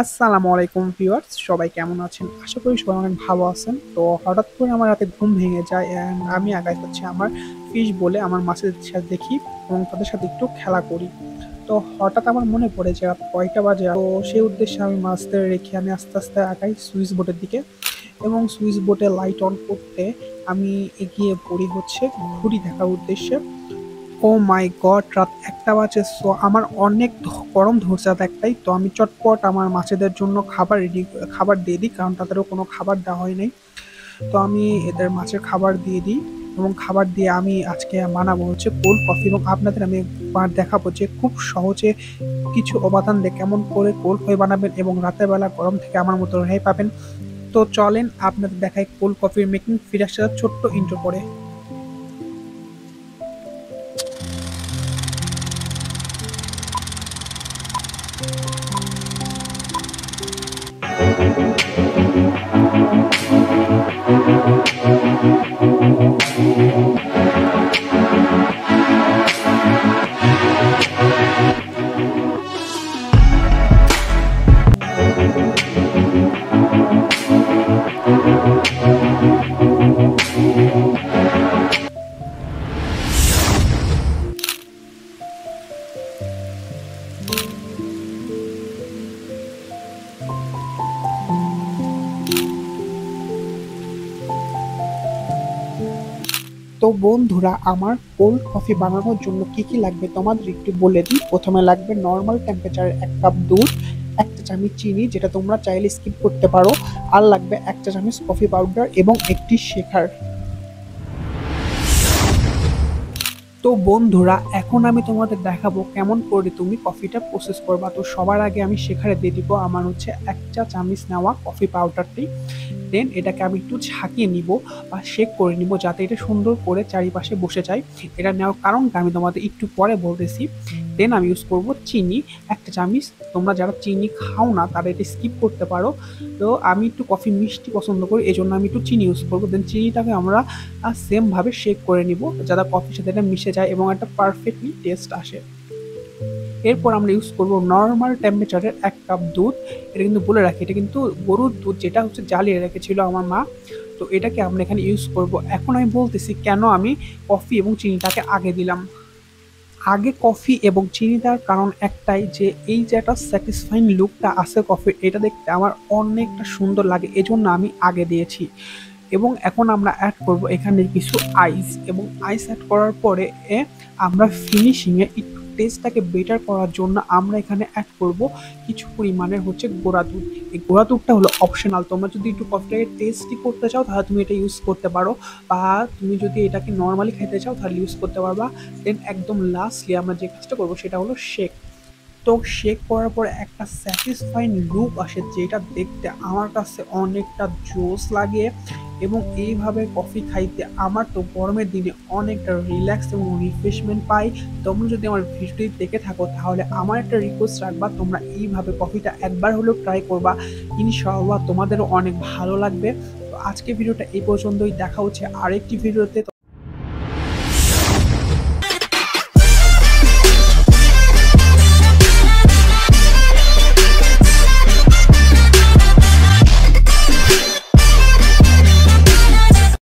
আসসালামু আলাইকুম ভিউয়ার্স, সবাই কেমন আছেন? আশা করি সবাই অনেক ভালো আছেন। তো হঠাৎ করে আমার রাতে ঘুম ভেঙে যায় অ্যান্ড আমি আগায় হচ্ছে আমার ফিশ বলে আমার মাছের সাথে দেখি এবং তাদের সাথে একটু খেলা করি। তো হঠাৎ আমার মনে পড়ে যে রাত কয়টা বাজে। তো সেই উদ্দেশ্যে আমি মাছদের রেখে আমি আস্তে আস্তে আগাই সুইচ বোর্ডের দিকে এবং সুইচ বোর্ডে লাইট অন করতে আমি এগিয়ে পড়ি হচ্ছে ঘড়ি দেখার উদ্দেশ্যে। ও মাই গড! রাত ১টা বাজে। সো আমার অনেক গরম ধরছে রাত ১টায়। তো আমি চটপট আমার মাছেদের জন্য খাবার দিয়ে দিই। কারণ তাদেরও কোনো খাবার দেওয়া হয় নাই। তো আমি এদের মাছের খাবার দিয়ে দিই এবং খাবার দিয়ে আমি আজকে বানাবো হচ্ছে কোল্ড কফি এবং আপনাদের আমি একবার দেখাবো যে খুব সহজে কিছু উপাদান দিয়ে কেমন করে কোল্ড কফি বানাবেন এবং রাতের বেলা গরম থেকে আমার মতো রেহাই পাবেন। তো চলেন আপনাদের দেখাই কোল্ড কফির মেকিং। ফিরে আসার ছোট্ট ইন্ট্রো করে। তো বন্ধুরা, আমার কোল্ড কফি বানানোর জন্য কি কি লাগবে তোমাদের একটু বলে দিই। প্রথমে লাগবে নর্মাল টেম্পারেচারের ১ কাপ দুধ, ১ চা চামচ চিনি যেটা তোমরা চাইলে স্কিপ করতে পারো, আর লাগবে ১ চা চামচ কফি পাউডার এবং একটি শেখার। তো বন্ধুরা, এখন আমি তোমাদের দেখাবো কেমন করে তুমি কফিটা প্রসেস করবা। তো সবার আগে আমি শেখারে দিয়ে দিব আমার হচ্ছে ১ চা চামচ নেওয়া কফি পাউডারটি। দেন এটাকে আমি একটু ছাঁকিয়ে নিব বা শেক করে নিব যাতে এটা সুন্দর করে চারিপাশে বসে যায়। এটা নেওয়ার কারণটা আমি তোমাদের একটু পরে বলতেছি। দেন আমি ইউজ করব চিনি ১ টা চামচ। তোমরা যারা চিনি খাও না তারা এটা স্কিপ করতে পারো। তো আমি একটু কফি মিষ্টি পছন্দ করি, এজন্য আমি একটু চিনি ইউজ করব। দেন চিনিটাকে আমরা সেম ভাবে শেক করে নিব যাতে কফির সাথে এটা মিশে যায় এবং একটা পারফেক্টলি টেস্ট আসে। এরপর আমরা ইউজ করব নর্মাল টেম্পারেচারের ১ কাপ দুধ। এটা কিন্তু বলে রাখি, এটা কিন্তু গরুর দুধ যেটা হচ্ছে জ্বালিয়ে রেখেছিল আমার মা। তো এটাকে আমরা এখানে ইউজ করব। এখন আমি বলতেছি কেন আমি কফি এবং চিনিটাকে আগে দিলাম। আগে কফি এবং চিনি দেওয়ার কারণ একটাই যে এই যে একটা স্যাটিসফাইং লুকটা আছে কফির, এটা দেখতে আমার অনেকটা সুন্দর লাগে, এজন্য আমি আগে দিয়েছি। এবং এখন আমরা অ্যাড করব এখানে কিছু আইস এবং আইস অ্যাড করার পরে আমরা ফিনিশিংয়ে একটু টেস্টটাকে বেটার করার জন্য আমরা এখানে অ্যাড করব কিছু পরিমাণের হচ্ছে গুঁড়া দুধ। এই গুঁড়া দুধটা হলো অপশনাল। তোমরা যদি একটু কফিটাকে টেস্টি করতে চাও তাহলে তুমি এটা ইউজ করতে পারো, বা তুমি যদি এটাকে নর্মালি খেতে চাও তাহলে ইউজ করতে পারবা। দেন একদম লাস্টলি আমরা যে কাজটা করবো সেটা হলো শেক। তো শেক করার পরে একটা স্যাটিসফাইং লুক আসে যেটা দেখতে আমার কাছে অনেকটা জোস লাগে এবং এইভাবে কফি খাইতে আমার তো গরমের দিনে অনেকটা রিল্যাক্স এবং রিফ্রেশমেন্ট পাই। তোমরা যদি আমার ভিডিওটি দেখে থাকো তাহলে আমার একটা রিকোয়েস্ট রাখবা, তোমরা এইভাবে কফিটা একবার হলেও ট্রাই করবা। ইনশাআল্লাহ তোমাদেরও অনেক ভালো লাগবে। তো আজকে ভিডিওটা এই পর্যন্তই, দেখা হচ্ছে আরেকটি ভিডিওতে।